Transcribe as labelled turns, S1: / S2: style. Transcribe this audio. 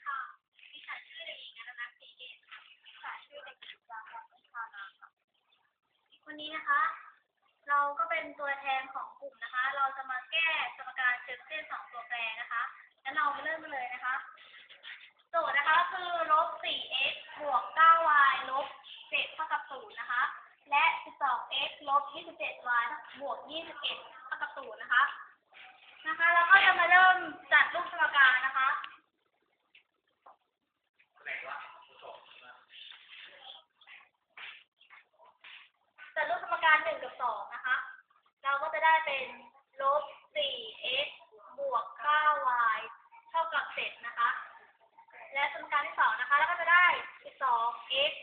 S1: ค่ะดิฉันชื่อเด็กหญิงนันทนันท์ศรีเกตค่ะค่ะชื่อเด็กหญิงจามรัตน์วิชานาค่ะวันนี้นะคะเราก็เป็นตัวแทนของกลุ่มนะคะเราจะมาแก้สมการเชิงเส้นสองตัวแปรนะคะงั้นเรามาเริ่มกันเลยนะคะโจทย์นะคะคือลบ 4x บวก 9y ลบ 7 เท่ากับ 0 นะคะและ 12x ลบ 27y บวก 21 เท่ากับ 0 นะคะแล้วก็จะมาเริ่มจัดรูปสมการนะคะจัดรูปสมการ1กับ2นะคะเราก็จะได้เป็นลบ 4x บวก 9y เท่ากับ 7 นะคะและสมการที่2นะคะเราก็จะได้ 12x